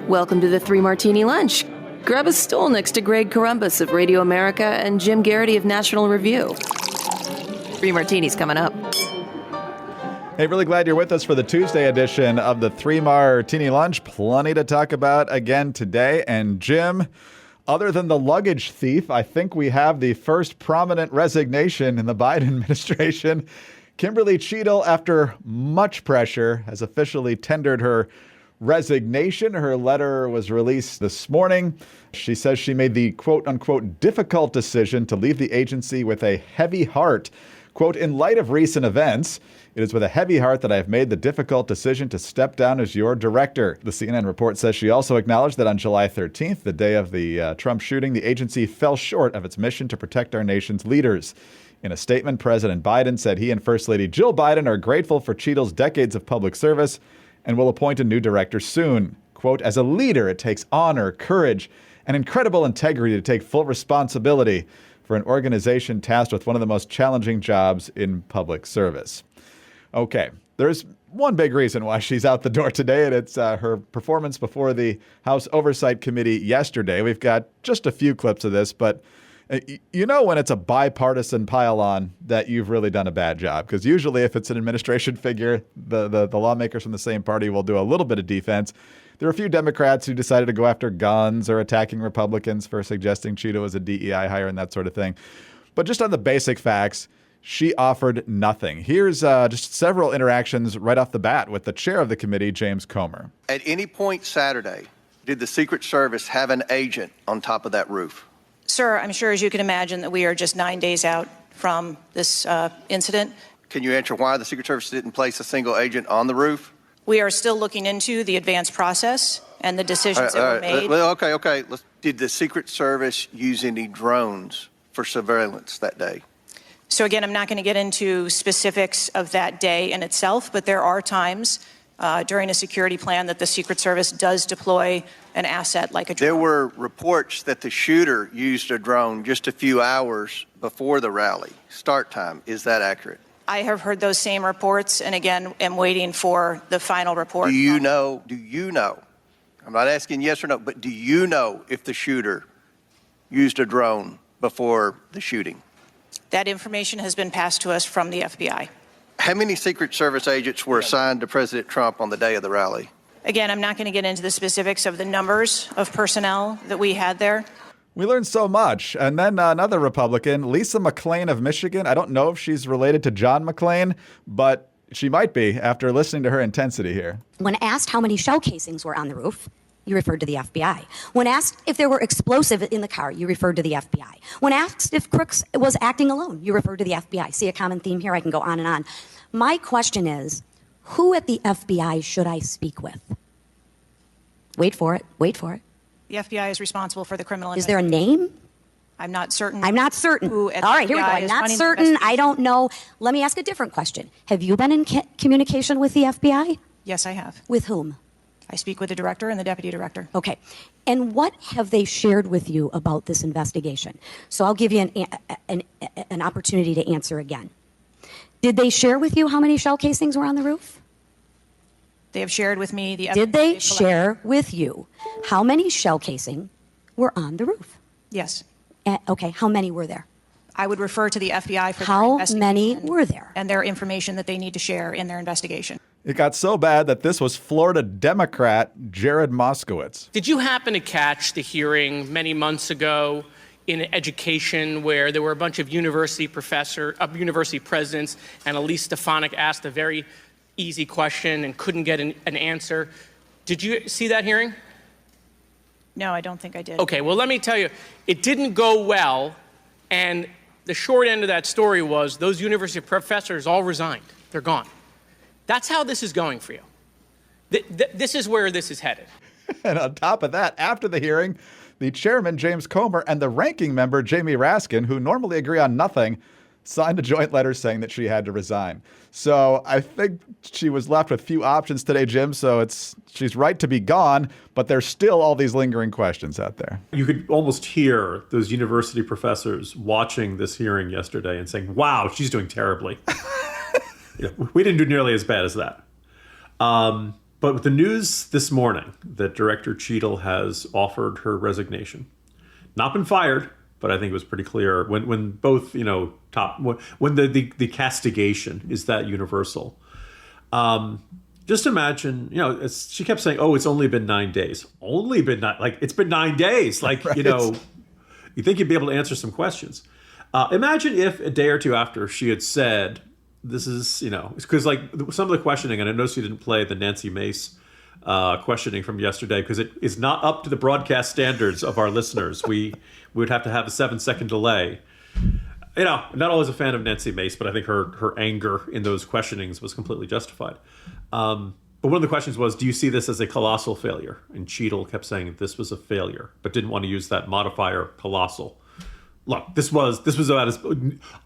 Welcome to the Three Martini Lunch. Grab a stool next to Greg Columbus of Radio America and Jim Garrity of National Review. Three Martinis coming up. Hey, really glad you're with us for the Tuesday edition of the Three Martini Lunch. Plenty to talk about again today. And Jim, other than the luggage thief, I think we have the first prominent resignation in the Biden administration. Kim Cheatle, after much pressure, has officially tendered her resignation. Her letter was released this morning. She says she made the quote-unquote difficult decision to leave the agency with a heavy heart. Quote, in light of recent events, it is with a heavy heart that I have made the difficult decision to step down as your director. The CNN report says she also acknowledged that on July 13th, the day of the Trump shooting, the agency fell short of its mission to protect our nation's leaders. In a statement, President Biden said he and First Lady Jill Biden are grateful for Cheatle's decades of public service and will appoint a new director soon. Quote, as a leader, it takes honor, courage, and incredible integrity to take full responsibility for an organization tasked with one of the most challenging jobs in public service. Okay, there's one big reason why she's out the door today, and it's her performance before the House Oversight Committee yesterday. We've got just a few clips of this, but you know when it's a bipartisan pile-on that you've really done a bad job, because usually if it's an administration figure, the lawmakers from the same party will do a little bit of defense. There are a few Democrats who decided to go after guns or attacking Republicans for suggesting Cheatle was a DEI hire and that sort of thing. But just on the basic facts, she offered nothing. Here's just several interactions right off the bat with the chair of the committee, James Comer. At any point Saturday, did the Secret Service have an agent on top of that roof? Sir, I'm sure as you can imagine that we are just 9 days out from this incident. Can you answer why the Secret Service didn't place a single agent on the roof? We are still looking into the advanced process and the decisions that were made. Okay. Did the Secret Service use any drones for surveillance that day? So again, I'm not going to get into specifics of that day in itself, but there are times during a security plan that the Secret Service does deploy an asset like a drone. There were reports that the shooter used a drone just a few hours before the rally start time. Is that accurate? I have heard those same reports, and again, am waiting for the final report. Do you know, I'm not asking yes or no, but do you know if the shooter used a drone before the shooting? That information has been passed to us from the FBI. How many Secret Service agents were assigned to President Trump on the day of the rally? Again, I'm not going to get into the specifics of the numbers of personnel that we had there. We learned so much. And then another Republican, Lisa McClain of Michigan. I don't know if she's related to John McClain, but she might be after listening to her intensity here. When asked how many shell casings were on the roof, you referred to the FBI. When asked if there were explosives in the car, you referred to the FBI. When asked if Crooks was acting alone, you referred to the FBI. See a common theme here? I can go on and on. My question is, who at the FBI should I speak with? Wait for it. The FBI is responsible for the criminal Is there a name? I'm not certain. I'm not certain. All right, here we go. I'm not certain. I don't know. Let me ask a different question. Have you been in communication with the FBI? Yes, I have. With whom? I speak with the director and the deputy director. Okay. And what have they shared with you about this investigation? So I'll give you an opportunity to answer again. Did they share with you how many shell casings were on the roof? They have shared with me the Did they share with you how many shell casing were on the roof? Yes. Okay. How many were there? I would refer to the FBI for how their investigation. Many were there? And their information that they need to share in their investigation. It got so bad that this was Florida Democrat Jared Moskowitz. Did you happen to catch the hearing many months ago in education where there were a bunch of university presidents and Elise Stefanik asked a very easy question and couldn't get an answer? Did you see that hearing? No, I don't think I did. Okay, well, let me tell you, it didn't go well, and the short end of that story was those university professors all resigned. They're gone. That's how this is going for you. This is where this is headed. And on top of that, after the hearing, the chairman, James Comer, and the ranking member, Jamie Raskin, who normally agree on nothing, signed a joint letter saying that she had to resign. So I think she was left with few options today, Jim. So she's right to be gone, but there's still all these lingering questions out there. You could almost hear those university professors watching this hearing yesterday and saying, wow, she's doing terribly. We didn't do nearly as bad as that. But with the news this morning that Director Cheatle has offered her resignation, not been fired, but I think it was pretty clear when both, when the castigation is that universal. Just imagine, she kept saying, "Oh, it's only been 9 days." Only been it's been 9 days. Right. You think you'd be able to answer some questions. Imagine if a day or two after she had said, "This is, because some of the questioning," and I noticed you didn't play the Nancy Mace questioning from yesterday because it is not up to the broadcast standards of our listeners. We would have to have a 7-second delay. Not always a fan of Nancy Mace, but I think her anger in those questionings was completely justified. But one of the questions was, do you see this as a colossal failure? And Cheatle kept saying this was a failure, but didn't want to use that modifier, colossal. Look, this was about as,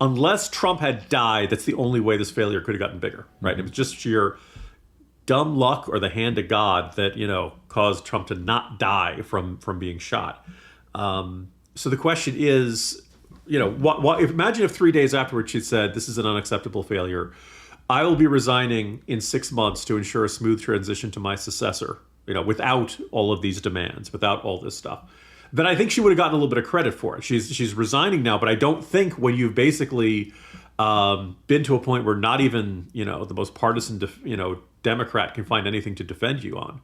unless Trump had died, that's the only way this failure could have gotten bigger, right? It was just sheer dumb luck or the hand of God that, caused Trump to not die from being shot. So the question is, imagine if 3 days afterwards she said, "This is an unacceptable failure. I will be resigning in 6 months to ensure a smooth transition to my successor, without all of these demands, without all this stuff." Then I think she would have gotten a little bit of credit for it. She's resigning now, but I don't think when you've basically been to a point where not even, the most partisan, Democrat can find anything to defend you on,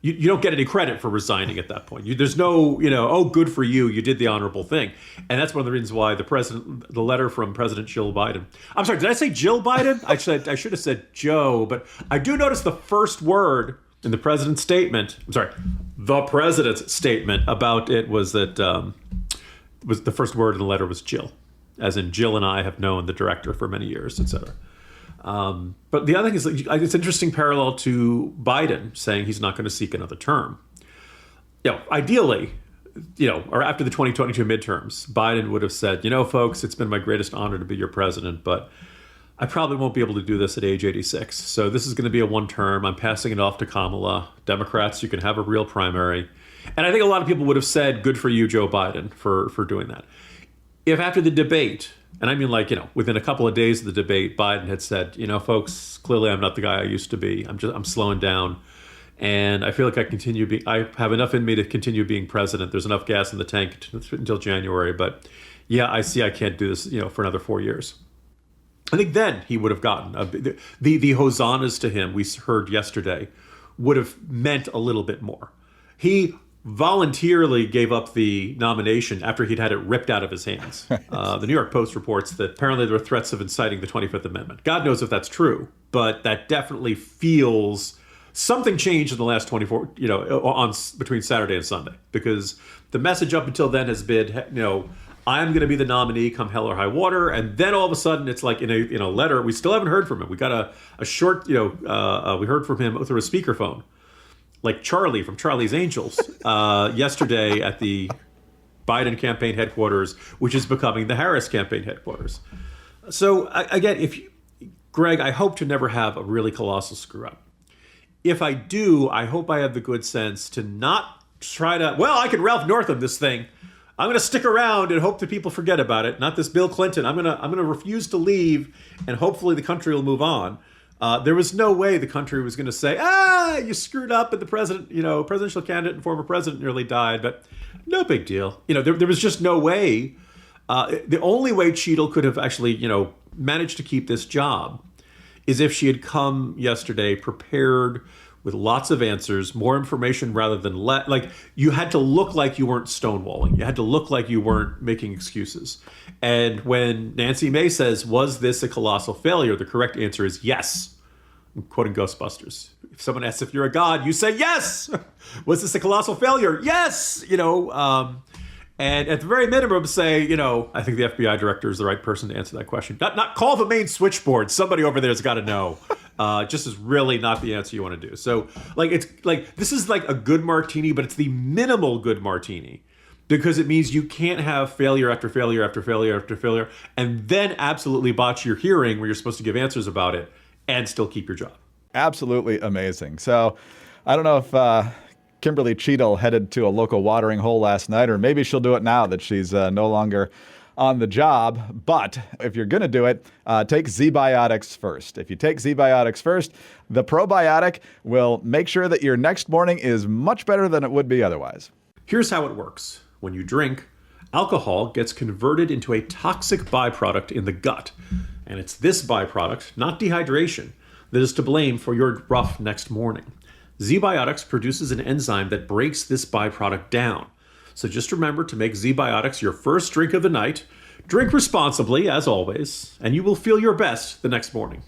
you don't get any credit for resigning at that point. There's no, oh, good for you, you did the honorable thing. And that's one of the reasons why the letter from President Jill Biden. I'm sorry, did I say Jill Biden? I should have said Joe, but I do notice the first word in the president's statement, the president's statement about it was that, was the first word in the letter was Jill, as in Jill and I have known the director for many years, et cetera. But the other thing is, it's an interesting parallel to Biden saying he's not going to seek another term. Ideally, or after the 2022 midterms, Biden would have said, folks, it's been my greatest honor to be your president, but I probably won't be able to do this at age 86. So this is going to be a one term. I'm passing it off to Kamala. Democrats, you can have a real primary. And I think a lot of people would have said, good for you, Joe Biden, for doing that. If after the debate, and I mean within a couple of days of the debate, Biden had said, folks, clearly I'm not the guy I used to be. I'm slowing down. And I feel like I have enough in me to continue being president. There's enough gas in the tank until January. But yeah, I see I can't do this, for another 4 years. I think then he would have gotten the hosannas to him we heard yesterday would have meant a little bit more. He voluntarily gave up the nomination after he'd had it ripped out of his hands. The New York Post reports that apparently there were threats of inciting the 25th Amendment. God knows if that's true, but that definitely feels something changed in the last 24, between Saturday and Sunday, because the message up until then has been, I'm going to be the nominee come hell or high water. And then all of a sudden it's like in a letter, we still haven't heard from him. We got a short, we heard from him through a speakerphone, like Charlie from Charlie's Angels yesterday at the Biden campaign headquarters, which is becoming the Harris campaign headquarters. So again, Greg, I hope to never have a really colossal screw up. If I do, I hope I have the good sense to not try to, I can Ralph Northam this thing. I'm going to stick around and hope that people forget about it. Not this Bill Clinton. I'm going to refuse to leave, and hopefully the country will move on. There was no way the country was going to say, you screwed up, and the president, presidential candidate and former president nearly died, but no big deal. There was just no way. The only way Cheatle could have actually, managed to keep this job is if she had come yesterday prepared with lots of answers, more information rather than you had to look like you weren't stonewalling. You had to look like you weren't making excuses. And when Nancy Mace says, was this a colossal failure? The correct answer is yes. I'm quoting Ghostbusters. If someone asks if you're a god, you say yes. Was this a colossal failure? Yes. And at the very minimum say, I think the FBI director is the right person to answer that question. Not call the main switchboard. Somebody over there's got to know. Just is really not the answer you want to do. So this is like a good martini, but it's the minimal good martini, because it means you can't have failure after failure after failure after failure and then absolutely botch your hearing where you're supposed to give answers about it and still keep your job. Absolutely amazing. So I don't know if Kimberly Cheatle headed to a local watering hole last night, or maybe she'll do it now that she's no longer on the job. But if you're going to do it, take Z-Biotics first. If you take Z-Biotics first, the probiotic will make sure that your next morning is much better than it would be otherwise. Here's how it works. When you drink, alcohol gets converted into a toxic byproduct in the gut. And it's this byproduct, not dehydration, that is to blame for your rough next morning. Z-Biotics produces an enzyme that breaks this byproduct down. So just remember to make Z-Biotics your first drink of the night. Drink responsibly, as always, and you will feel your best the next morning.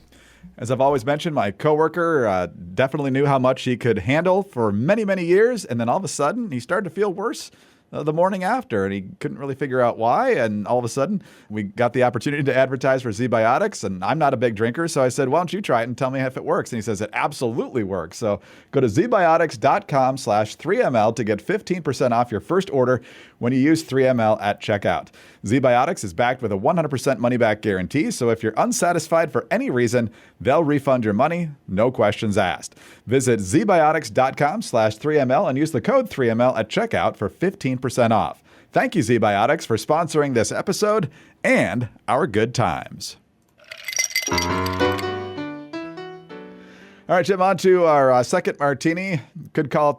As I've always mentioned, my coworker definitely knew how much he could handle for many, many years. And then all of a sudden, he started to feel worse the morning after, and he couldn't really figure out why. And all of a sudden, we got the opportunity to advertise for Z-Biotics, and I'm not a big drinker, so I said, why don't you try it and tell me if it works? And he says, it absolutely works. So go to zbiotics.com/3ml to get 15% off your first order when you use 3ml at checkout. Z-Biotics is backed with a 100% money-back guarantee, so if you're unsatisfied for any reason, they'll refund your money, no questions asked. Visit zbiotics.com/3ml and use the code 3ml at checkout for 15% off. Thank you, Z-Biotics, for sponsoring this episode and our good times. All right, Jim, on to our second martini. Could call it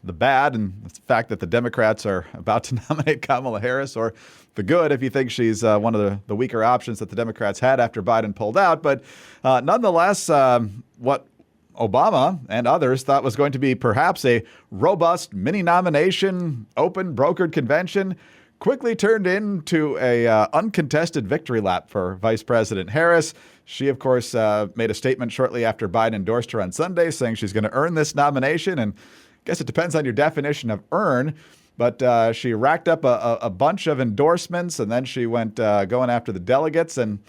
the bad, and it's the fact that the Democrats are about to nominate Kamala Harris, or the good if you think she's one of the weaker options that the Democrats had after Biden pulled out. But nonetheless, what Obama and others thought was going to be perhaps a robust mini-nomination, open brokered convention quickly turned into a uncontested victory lap for Vice President Harris. She, of course, made a statement shortly after Biden endorsed her on Sunday saying she's going to earn this nomination. And I guess it depends on your definition of earn. But she racked up a bunch of endorsements, and then she went going after the delegates. And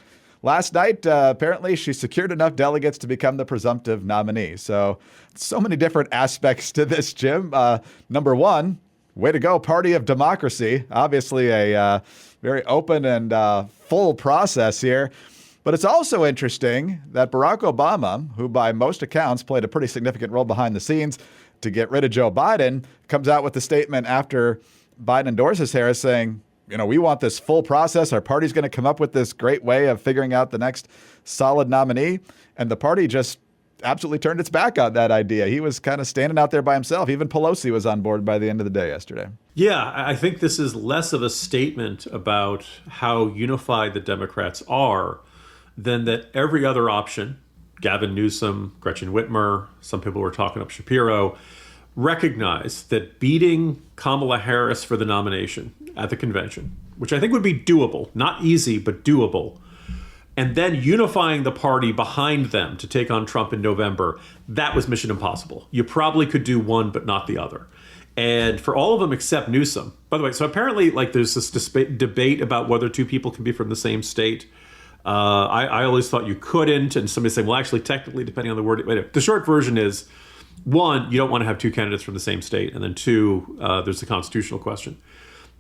last night, apparently, she secured enough delegates to become the presumptive nominee. So many different aspects to this, Jim. Number one, way to go, party of democracy. Obviously, a very open and full process here. But it's also interesting that Barack Obama, who by most accounts played a pretty significant role behind the scenes to get rid of Joe Biden, comes out with the statement after Biden endorses Harris saying, we want this full process. Our party's going to come up with this great way of figuring out the next solid nominee. And the party just absolutely turned its back on that idea. He was kind of standing out there by himself. Even Pelosi was on board by the end of the day yesterday. Yeah, I think this is less of a statement about how unified the Democrats are than that every other option, Gavin Newsom, Gretchen Whitmer, some people were talking up Shapiro, recognize that beating Kamala Harris for the nomination at the convention, which I think would be doable, not easy, but doable, and then unifying the party behind them to take on Trump in November, that was mission impossible. You probably could do one, but not the other. And for all of them except Newsom, by the way, so apparently there's this debate about whether two people can be from the same state. I always thought you couldn't, and somebody said, well, actually, technically, depending on the word. The short version is, one, you don't want to have two candidates from the same state, and then two, there's the constitutional question.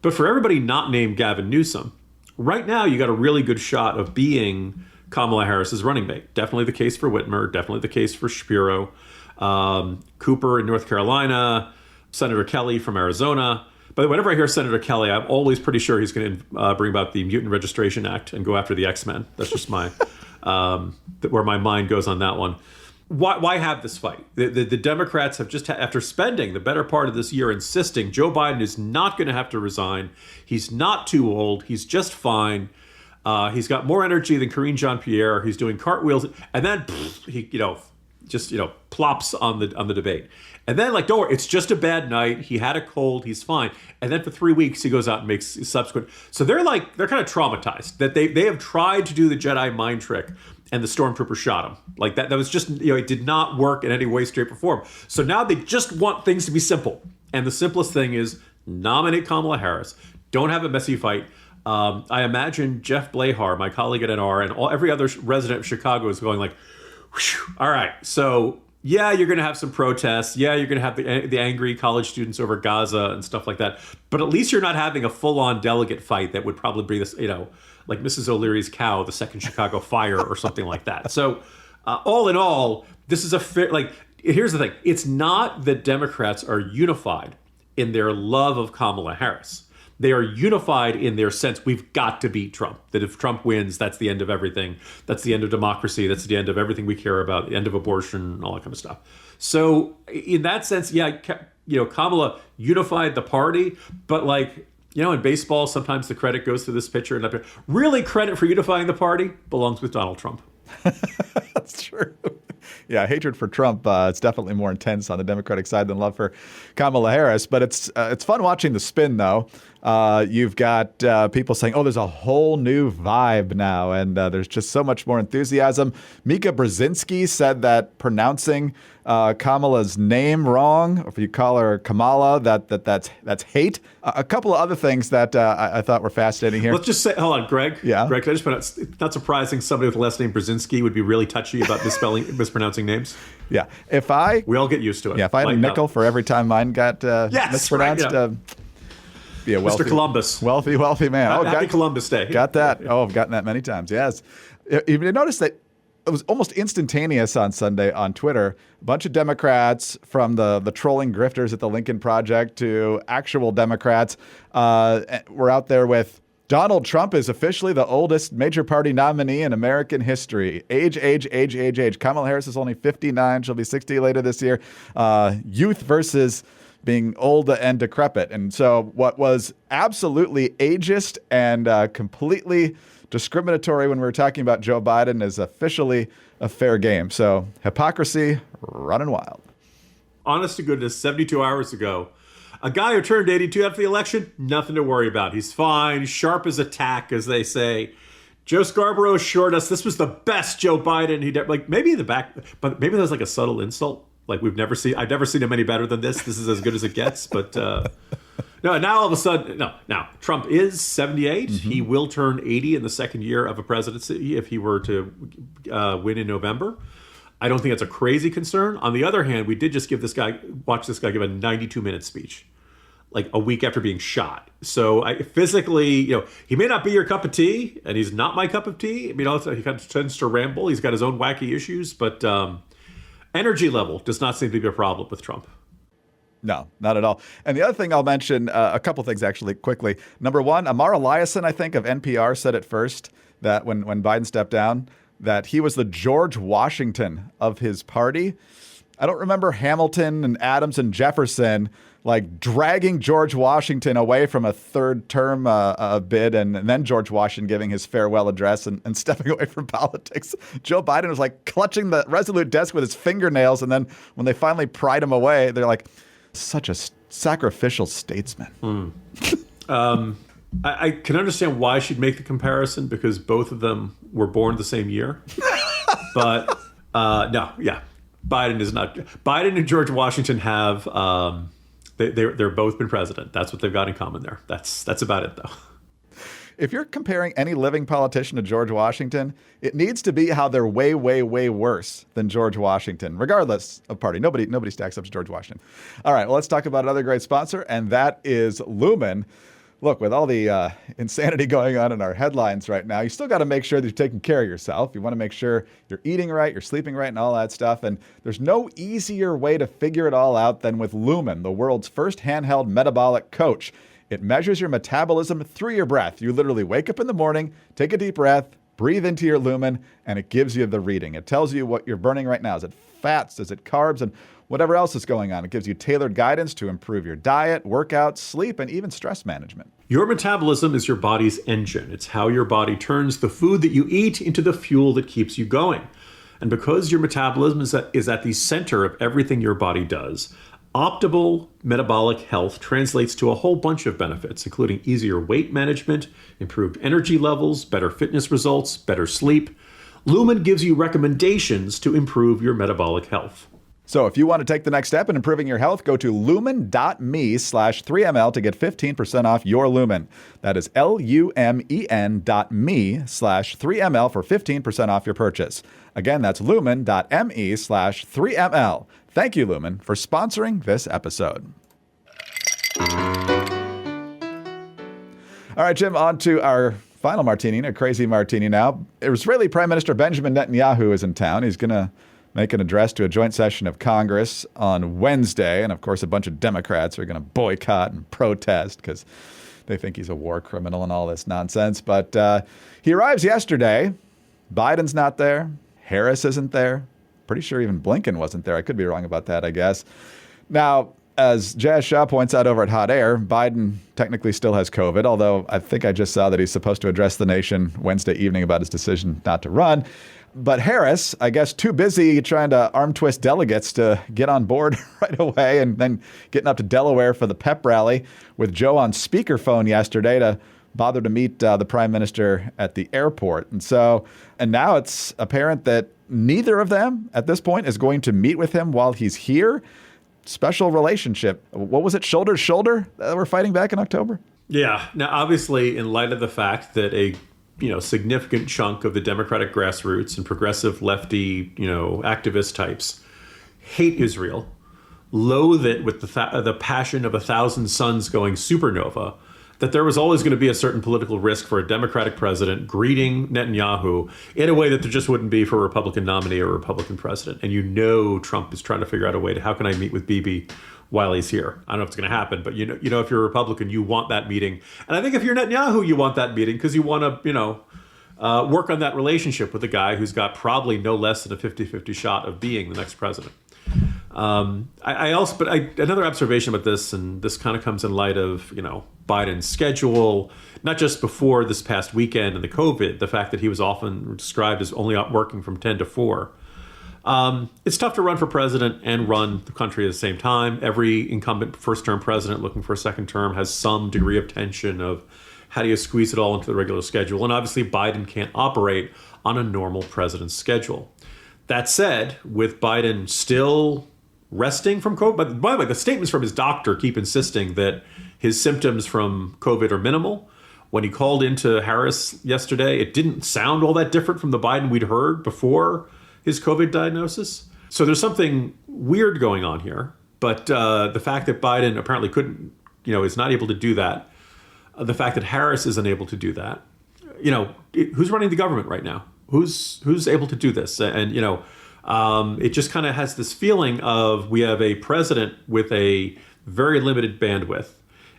But for everybody not named Gavin Newsom, right now you got a really good shot of being Kamala Harris's running mate. Definitely the case for Whitmer, definitely the case for Shapiro, Cooper in North Carolina, Senator Kelly from Arizona. But whenever I hear Senator Kelly, I'm always pretty sure he's going to bring about the Mutant Registration Act and go after the X-Men. That's just my where my mind goes on that one. Why have this fight? The Democrats have just, after spending the better part of this year insisting Joe Biden is not going to have to resign. He's not too old. He's just fine. He's got more energy than Karine Jean-Pierre. He's doing cartwheels. And then he plops on the debate. And then, don't worry, it's just a bad night. He had a cold. He's fine. And then for 3 weeks, he goes out and makes subsequent. So they're kind of traumatized that they have tried to do the Jedi mind trick, and the stormtrooper shot him. That was just, it did not work in any way, shape, or form. So now they just want things to be simple. And the simplest thing is nominate Kamala Harris. Don't have a messy fight. I imagine Jeff Blahar, my colleague at NR, and every other resident of Chicago is going whew, all right, so yeah, you're going to have some protests. Yeah, you're going to have the angry college students over Gaza and stuff like that. But at least you're not having a full-on delegate fight that would probably be this, like Mrs. O'Leary's cow, the second Chicago fire or something like that. So all in all, this is a fair, here's the thing. It's not that Democrats are unified in their love of Kamala Harris. They are unified in their sense. We've got to beat Trump. That if Trump wins, that's the end of everything. That's the end of democracy. That's the end of everything we care about, the end of abortion, all that kind of stuff. So in that sense, yeah, Kamala unified the party, but in baseball, sometimes the credit goes to this pitcher. And really, credit for unifying the party belongs with Donald Trump. That's true. Yeah, hatred for Trump, it's definitely more intense on the Democratic side than love for Kamala Harris. But it's fun watching the spin, though. You've got people saying, oh, there's a whole new vibe now, and there's just so much more enthusiasm. Mika Brzezinski said that pronouncing Kamala's name wrong, or if you call her Kamala, that's hate. A couple of other things that I thought were fascinating here. Let's just say, hold on, Greg. Yeah. Greg, can I just point out, it's not surprising somebody with the last name Brzezinski would be really touchy about mispronouncing names. Yeah. We all get used to it. Yeah, if I had a nickel for every time mine got mispronounced, be a wealthy, Mr. Columbus. Wealthy man. Happy Columbus Day. Got that. Oh, I've gotten that many times. Yes. You notice that it was almost instantaneous on Sunday on Twitter. A bunch of Democrats, from the trolling grifters at the Lincoln Project to actual Democrats, were out there with Donald Trump is officially the oldest major party nominee in American history. Age. Kamala Harris is only 59. She'll be 60 later this year. Youth versus being old and decrepit. And so what was absolutely ageist and completely discriminatory when we were talking about Joe Biden is officially a fair game. So hypocrisy running wild. Honest to goodness, 72 hours ago, a guy who turned 82 after the election, nothing to worry about. He's fine, sharp as a tack, as they say. Joe Scarborough assured us this was the best Joe Biden he'd maybe in the back, but maybe that was like a subtle insult. I've never seen him any better than this. This is as good as it gets. But no, now all of a sudden, now Trump is 78. Mm-hmm. He will turn 80 in the second year of a presidency if he were to win in November. I don't think that's a crazy concern. On the other hand, we did just watch this guy give a 92-minute speech, a week after being shot. So physically, he may not be your cup of tea, and he's not my cup of tea. He kind of tends to ramble. He's got his own wacky issues, but energy level does not seem to be a problem with Trump. No, not at all. And the other thing I'll mention, a couple things actually quickly. Number one, Amar Eliason, I think, of NPR said it first, that when Biden stepped down, that he was the George Washington of his party. I don't remember Hamilton and Adams and Jefferson dragging George Washington away from a third term bid, and then George Washington giving his farewell address and stepping away from politics. Joe Biden was clutching the Resolute desk with his fingernails, and then when they finally pried him away, they're such a sacrificial statesman. I can understand why she'd make the comparison, because both of them were born the same year. But no, yeah, Biden is not. Biden and George Washington have they're both been president. That's what they've got in common there. That's about it, though. If you're comparing any living politician to George Washington, it needs to be how they're way, way, way worse than George Washington, regardless of party. Nobody stacks up to George Washington. All right, well, let's talk about another great sponsor, and that is Lumen. Look, with all the insanity going on in our headlines right now, you still got to make sure that you're taking care of yourself. You want to make sure you're eating right, you're sleeping right, and all that stuff. And there's no easier way to figure it all out than with Lumen, the world's first handheld metabolic coach. It measures your metabolism through your breath. You literally wake up in the morning, take a deep breath, breathe into your Lumen, and it gives you the reading. It tells you what you're burning right now. Is it fats? Is it carbs? And whatever else is going on. It gives you tailored guidance to improve your diet, workouts, sleep, and even stress management. Your metabolism is your body's engine. It's how your body turns the food that you eat into the fuel that keeps you going. And because your metabolism is at the center of everything your body does, optimal metabolic health translates to a whole bunch of benefits, including easier weight management, improved energy levels, better fitness results, better sleep. Lumen gives you recommendations to improve your metabolic health. So if you want to take the next step in improving your health, go to lumen.me/3ml to get 15% off your Lumen. That is lumen.me/3ml for 15% off your purchase. Again, that's lumen.me/3ml. Thank you, Lumen, for sponsoring this episode. All right, Jim, on to our final martini, a crazy martini now. Israeli Prime Minister Benjamin Netanyahu is in town. He's going to make an address to a joint session of Congress on Wednesday. And of course, a bunch of Democrats are going to boycott and protest because They think he's a war criminal and all this nonsense. But he arrives yesterday. Biden's not there. Harris isn't there. Pretty sure even Blinken wasn't there. I could be wrong about that, I guess. Now, as Jazz Shah points out over at Hot Air, Biden technically still has COVID, although I think I just saw that he's supposed to address the nation Wednesday evening about his decision not to run. But Harris, I guess, too busy trying to arm twist delegates to get on board right away, and then getting up to Delaware for the pep rally with Joe on speakerphone yesterday to bother to meet the prime minister at the airport. And now it's apparent that neither of them at this point is going to meet with him while he's here. Special relationship. What was it? Shoulder to shoulder? We're fighting back in October? Yeah. Now, obviously, in light of the fact that a significant chunk of the Democratic grassroots and progressive lefty, activist types hate Israel, loathe it with the passion of 1,000 suns going supernova, that there was always going to be a certain political risk for a Democratic president greeting Netanyahu in a way that there just wouldn't be for a Republican nominee or a Republican president. And Trump is trying to figure out a way to, how can I meet with Bibi while he's here? I don't know if it's going to happen, but if you're a Republican, you want that meeting. And I think if you're Netanyahu, you want that meeting because you want to, work on that relationship with a guy who's got probably no less than a 50-50 shot of being the next president. Another observation about this, and this kind of comes in light of, Biden's schedule, not just before this past weekend and the COVID, the fact that he was often described as only working from 10 to 4. It's tough to run for president and run the country at the same time. Every incumbent first-term president looking for a second term has some degree of tension of how do you squeeze it all into the regular schedule. And obviously Biden can't operate on a normal president's schedule. That said, with Biden still resting from COVID, but by the way, the statements from his doctor keep insisting that his symptoms from COVID are minimal. When he called into Harris yesterday, it didn't sound all that different from the Biden we'd heard before his COVID diagnosis. So there's something weird going on here. But the fact that Biden apparently couldn't, is not able to do that, the fact that Harris isn't able to do that, who's running the government right now? Who's able to do this? And, it just kind of has this feeling of we have a president with a very limited bandwidth.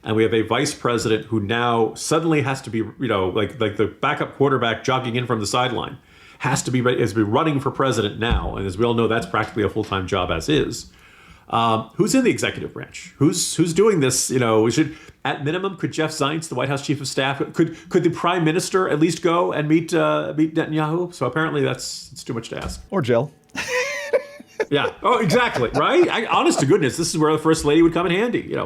And we have a vice president who now suddenly has to be, like the backup quarterback jogging in from the sideline, has to be running for president now. And as we all know, that's practically a full-time job as is. Who's in the executive branch? Who's doing this? At minimum, could Jeff Zients, the White House chief of staff, could the prime minister at least go and meet Netanyahu? So apparently it's too much to ask. Or Jill. Yeah. Oh, exactly. Right. Honest to goodness, this is where the first lady would come in handy.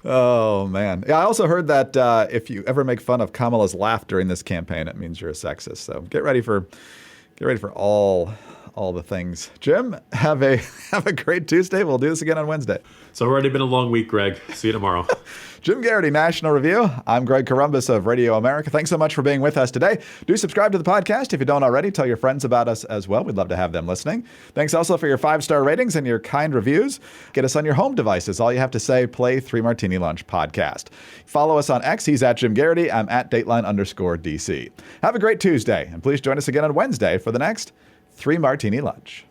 Oh, man. Yeah, I also heard that if you ever make fun of Kamala's laugh during this campaign, it means you're a sexist. So get ready for all the things. Jim, have a great Tuesday. We'll do this again on Wednesday. It's already been a long week, Greg. See you tomorrow. Jim Garrity, National Review. I'm Greg Corombos of Radio America. Thanks so much for being with us today. Do subscribe to the podcast if you don't already. Tell your friends about us as well. We'd love to have them listening. Thanks also for your 5-star ratings and your kind reviews. Get us on your home devices. All you have to say, play 3 Martini Lunch podcast. Follow us on X. He's at Jim Garrity. I'm at Dateline_DC. Have a great Tuesday, and please join us again on Wednesday for the next 3 Martini Lunch.